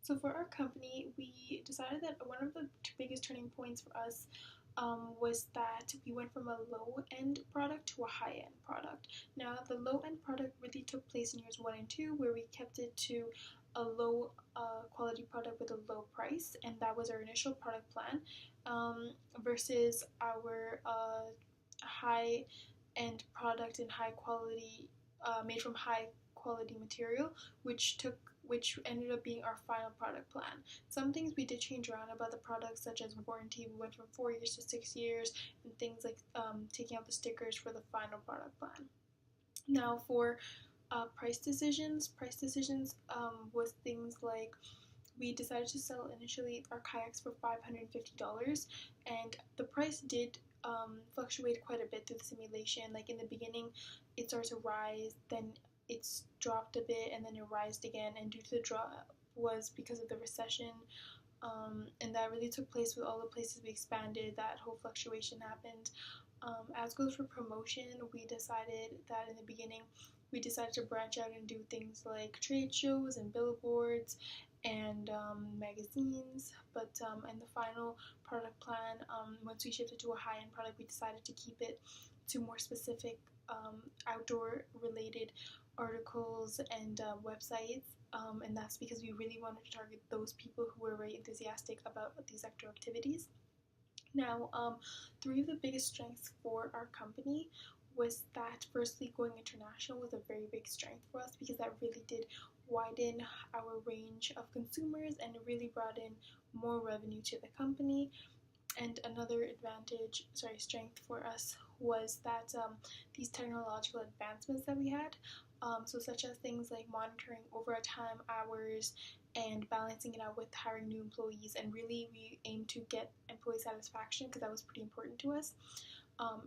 So for our company, we decided that one of the biggest turning points for us was that we went from a low-end product to a high-end product. Now, the low-end product really took place in years 1 and 2, where we kept it to a low quality product with a low price, and that was our initial product plan, versus our high-end product and high quality, made from high quality material, which ended up being our final product plan. Some things we did change around about the product, such as warranty. We went from 4 years to 6 years, and things like taking out the stickers for the final product plan. Now, for price decisions was things like we decided to sell initially our kayaks for $550, and the price did fluctuate quite a bit through the simulation. Like in the beginning, it started to rise, then it's dropped a bit, and then it rised again. And due to the drop was because of the recession, and that really took place with all the places we expanded. That whole fluctuation happened. As goes for promotion, we decided that in the beginning we decided to branch out and do things like trade shows and billboards and magazines. But in the final product plan, once we shifted to a high-end product, we decided to keep it to more specific outdoor related articles and websites, and that's because we really wanted to target those people who were very enthusiastic about these outdoor activities. Now, three of the biggest strengths for our company was that firstly, going international was a very big strength for us because that really did widen our range of consumers and it really brought in more revenue to the company. And another strength for us was that these technological advancements that we had, so such as things like monitoring overtime hours and balancing it out with hiring new employees. And really, we aim to get employee satisfaction because that was pretty important to us.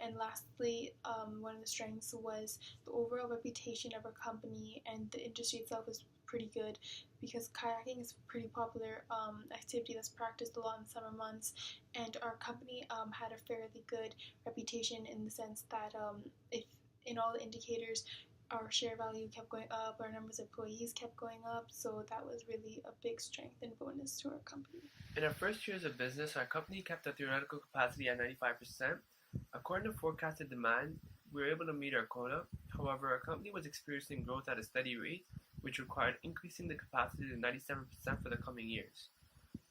And lastly, one of the strengths was the overall reputation of our company, and the industry itself is pretty good because kayaking is a pretty popular activity that's practiced a lot in summer months, and our company had a fairly good reputation in the sense that if in all the indicators our share value kept going up, our numbers of employees kept going up, so that was really a big strength and bonus to our company. In our first years of business, our company kept our theoretical capacity at 95%. According to forecasted demand, we were able to meet our quota. However, our company was experiencing growth at a steady rate, which required increasing the capacity to 97% for the coming years.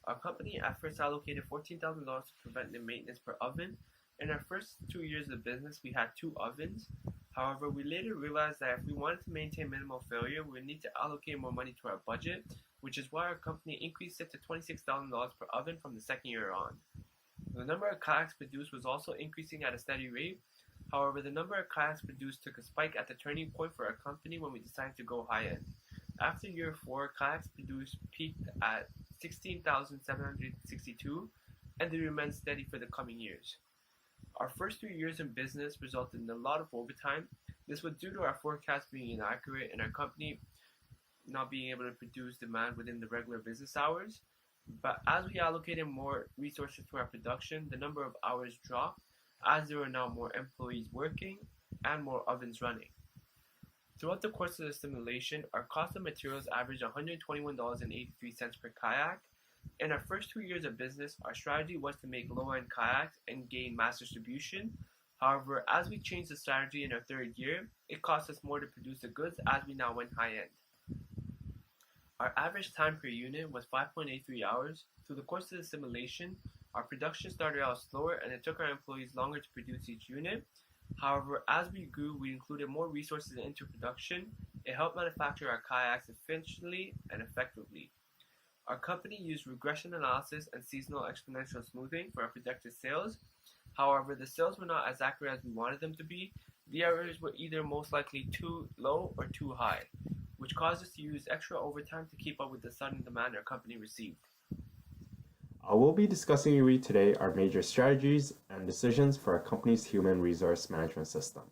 Our company at first allocated $14,000 to preventive maintenance per oven. In our first 2 years of business, we had 2 ovens. However, we later realized that if we wanted to maintain minimal failure, we would need to allocate more money to our budget, which is why our company increased it to $26,000 per oven from the second year on. The number of kayaks produced was also increasing at a steady rate. However, the number of kayaks produced took a spike at the turning point for our company when we decided to go high-end. After year 4, kayaks produced peaked at 16,762, and they remained steady for the coming years. Our first 3 years in business resulted in a lot of overtime. This was due to our forecast being inaccurate and our company not being able to produce demand within the regular business hours. But as we allocated more resources to our production, the number of hours dropped as there were now more employees working and more ovens running. Throughout the course of the simulation, our cost of materials averaged $121.83 per kayak. In our first 2 years of business, our strategy was to make low-end kayaks and gain mass distribution. However, as we changed the strategy in our third year, it cost us more to produce the goods as we now went high-end. Our average time per unit was 5.83 hours. Through the course of the simulation, our production started out slower and it took our employees longer to produce each unit. However, as we grew, we included more resources into production. It helped manufacture our kayaks efficiently and effectively. Our company used regression analysis and seasonal exponential smoothing for our projected sales. However, the sales were not as accurate as we wanted them to be. The errors were either most likely too low or too high, which caused us to use extra overtime to keep up with the sudden demand our company received. I will be discussing with you today our major strategies and decisions for our company's human resource management system.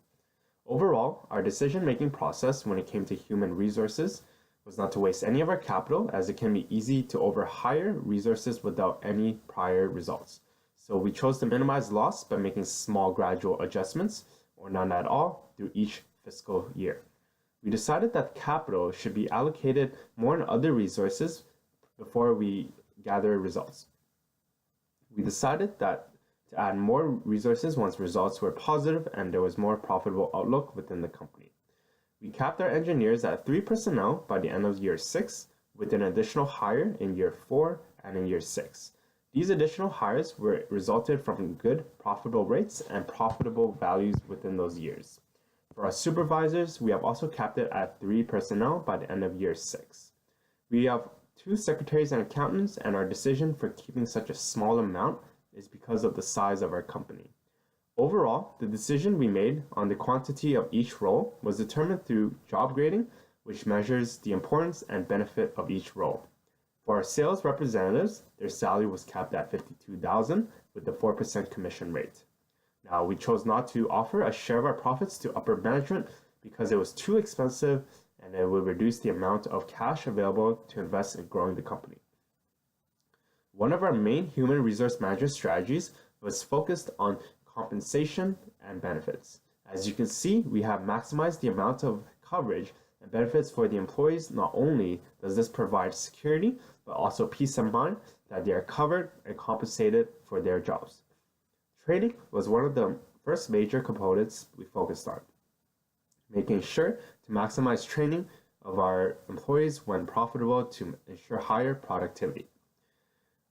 Overall, our decision-making process when it came to human resources was not to waste any of our capital, as it can be easy to overhire resources without any prior results. So we chose to minimize loss by making small gradual adjustments, or none at all, through each fiscal year. We decided that capital should be allocated more on other resources before we gather results. We decided that to add more resources once results were positive and there was more profitable outlook within the company. We capped our engineers at 3 personnel by the end of year 6, with an additional hire in year 4 and in year 6. These additional hires were resulted from good profitable rates and profitable values within those years. For our supervisors, we have also capped it at 3 personnel by the end of year 6. We have 2 secretaries and accountants, and our decision for keeping such a small amount is because of the size of our company. Overall, the decision we made on the quantity of each role was determined through job grading, which measures the importance and benefit of each role. For our sales representatives, their salary was capped at $52,000 with a 4% commission rate. Now, we chose not to offer a share of our profits to upper management because it was too expensive and it would reduce the amount of cash available to invest in growing the company. One of our main human resource management strategies was focused on compensation and benefits. As you can see, we have maximized the amount of coverage and benefits for the employees. Not only does this provide security, but also peace of mind that they are covered and compensated for their jobs. Training was one of the first major components we focused on, making sure to maximize training of our employees when profitable to ensure higher productivity.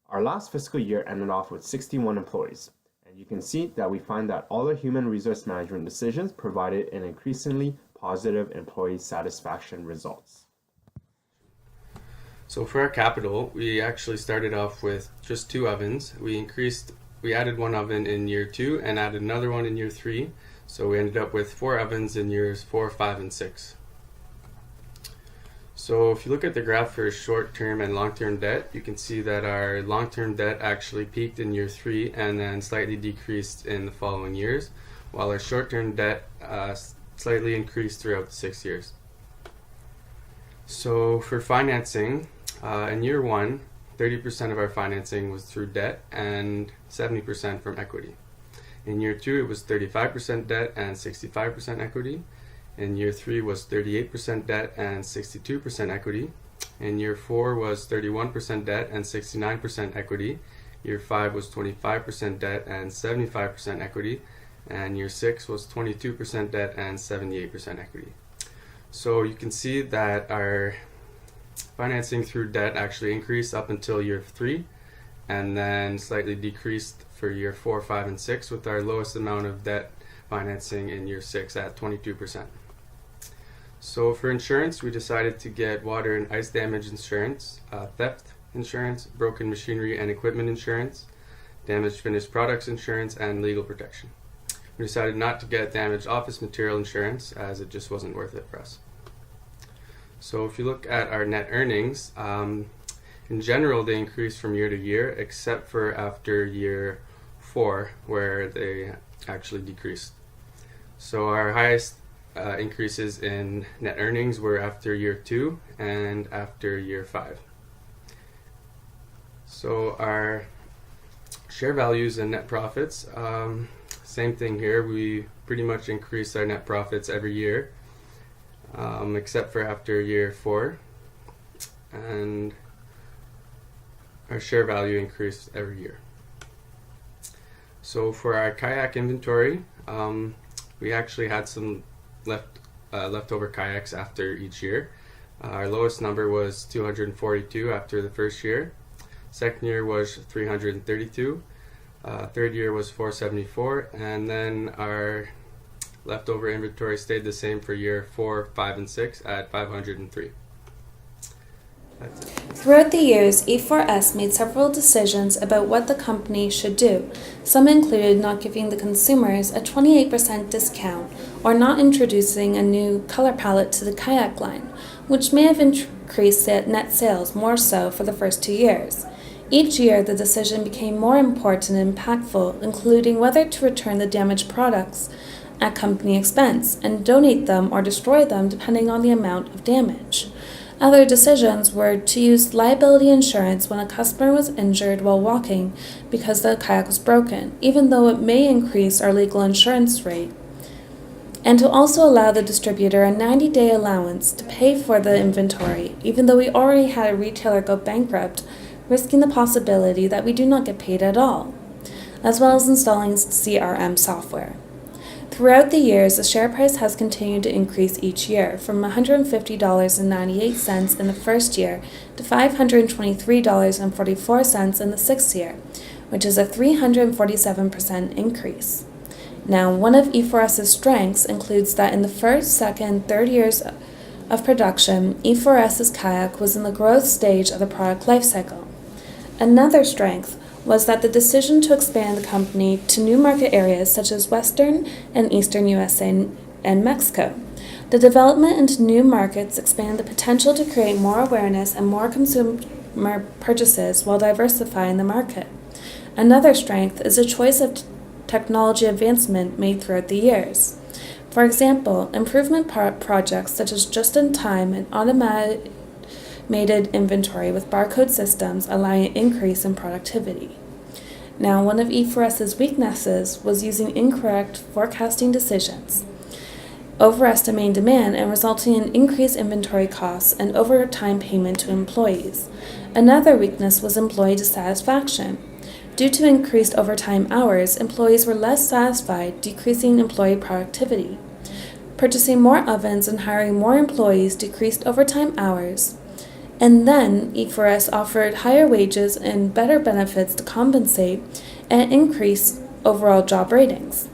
Our last fiscal year ended off with 61 employees, and you can see that we find that all our human resource management decisions provided an increasingly positive employee satisfaction results. So for our capital, we actually started off with just 2 ovens. We added 1 oven in year 2 and added another one in year 3. So we ended up with 4 ovens in years 4, 5, and 6. So if you look at the graph for short-term and long-term debt, you can see that our long-term debt actually peaked in year 3 and then slightly decreased in the following years, while our short-term debt slightly increased throughout the 6 years. So for financing, in year 1, 30% of our financing was through debt and 70% from equity. In year 2, it was 35% debt and 65% equity. In year 3 was 38% debt and 62% equity. In year 4 was 31% debt and 69% equity. Year 5 was 25% debt and 75% equity. And year 6 was 22% debt and 78% equity. So you can see that our financing through debt actually increased up until year 3 and then slightly decreased for year 4, 5, and 6, with our lowest amount of debt financing in year 6 at 22%. So for insurance, we decided to get water and ice damage insurance, theft insurance, broken machinery and equipment insurance, damaged finished products insurance, and legal protection. We decided not to get damaged office material insurance as it just wasn't worth it for us. So if you look at our net earnings, in general they increase from year to year, except for after year 4 where they actually decreased. So our highest increases in net earnings were after year 2 and after year 5. So our share values and net profits, same thing here. We pretty much increase our net profits every year, except for after year 4, and our share value increased every year. So for our kayak inventory, we actually had some leftover kayaks after each year. Our lowest number was 242 after the first year. Second year was 332. Third year was 474, and then our leftover inventory stayed the same for year 4, 5, and 6 at 503. That's it. Throughout the years, E4S made several decisions about what the company should do. Some included not giving the consumers a 28% discount or not introducing a new color palette to the kayak line, which may have increased net sales more so for the first 2 years. Each year, the decision became more important and impactful, including whether to return the damaged products at company expense and donate them or destroy them depending on the amount of damage. Other decisions were to use liability insurance when a customer was injured while walking because the kayak was broken, even though it may increase our legal insurance rate, and to also allow the distributor a 90-day allowance to pay for the inventory, even though we already had a retailer go bankrupt, risking the possibility that we do not get paid at all, as well as installing CRM software. Throughout the years, the share price has continued to increase each year, from $150.98 in the first year to $523.44 in the sixth year, which is a 347% increase. Now, one of E4S's strengths includes that in the first, second, third years of production, E4S's kayak was in the growth stage of the product lifecycle. Another strength was that the decision to expand the company to new market areas such as Western and Eastern USA and Mexico. The development into new markets expanded the potential to create more awareness and more consumer purchases while diversifying the market. Another strength is a choice of technology advancement made throughout the years. For example, improvement projects such as just-in-time and automated inventory with barcode systems allowing an increase in productivity. Now, one of E4S's weaknesses was using incorrect forecasting decisions, overestimating demand and resulting in increased inventory costs and overtime payment to employees. Another weakness was employee dissatisfaction. Due to increased overtime hours, employees were less satisfied, decreasing employee productivity. Purchasing more ovens and hiring more employees decreased overtime hours. And then E4S offered higher wages and better benefits to compensate and increase overall job ratings.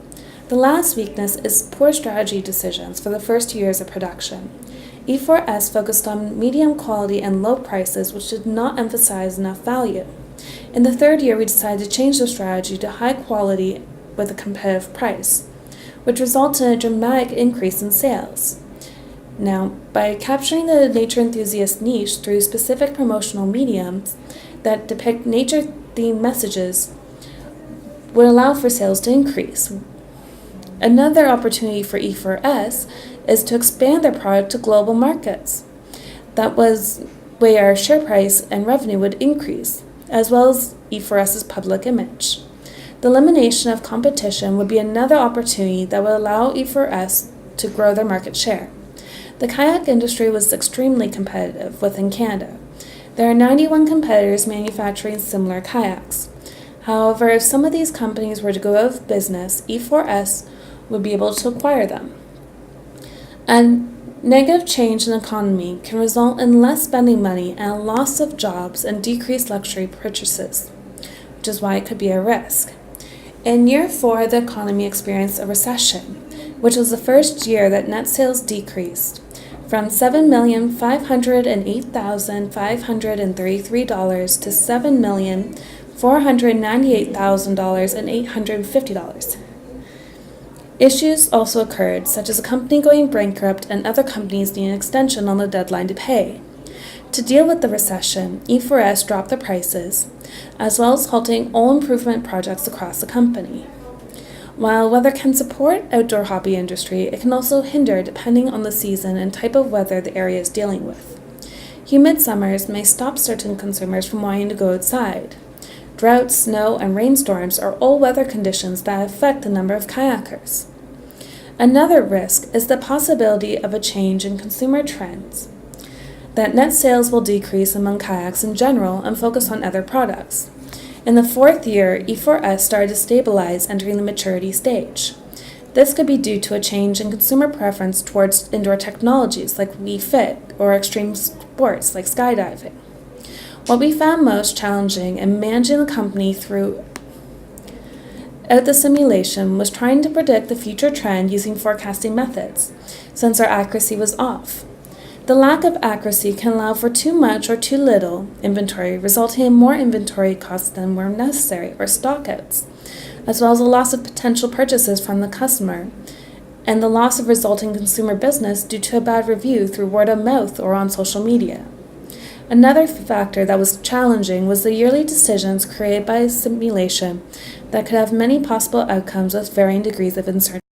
The last weakness is poor strategy decisions for the first years of production. E4S focused on medium quality and low prices, which did not emphasize enough value. In the third year, we decided to change the strategy to high quality with a competitive price, which resulted in a dramatic increase in sales. Now, by capturing the nature enthusiast niche through specific promotional mediums that depict nature-themed messages would allow for sales to increase. Another opportunity for E4S is to expand their product to global markets. That was where our share price and revenue would increase, as well as E4S's public image. The elimination of competition would be another opportunity that would allow E4S to grow their market share. The kayak industry was extremely competitive within Canada. There are 91 competitors manufacturing similar kayaks. However, if some of these companies were to go out of business, E4S would be able to acquire them. A negative change in the economy can result in less spending money and a loss of jobs and decreased luxury purchases, which is why it could be a risk. In year 4, the economy experienced a recession, which was the first year that net sales decreased from $7,508,533 to $7,498,850. Issues also occurred, such as a company going bankrupt and other companies needing an extension on the deadline to pay. To deal with the recession, E4S dropped the prices, as well as halting all improvement projects across the company. While weather can support outdoor hobby industry, it can also hinder depending on the season and type of weather the area is dealing with. Humid summers may stop certain consumers from wanting to go outside. Drought, snow, and rainstorms are all weather conditions that affect the number of kayakers. Another risk is the possibility of a change in consumer trends, that net sales will decrease among kayaks in general and focus on other products. In the 4th year, E4S started to stabilize, entering the maturity stage. This could be due to a change in consumer preference towards indoor technologies like Wii Fit or extreme sports like skydiving. What we found most challenging in managing the company throughout the simulation was trying to predict the future trend using forecasting methods, since our accuracy was off. The lack of accuracy can allow for too much or too little inventory, resulting in more inventory costs than were necessary or stockouts, as well as a loss of potential purchases from the customer, and the loss of resulting consumer business due to a bad review through word of mouth or on social media. Another factor that was challenging was the yearly decisions created by a simulation that could have many possible outcomes with varying degrees of uncertainty.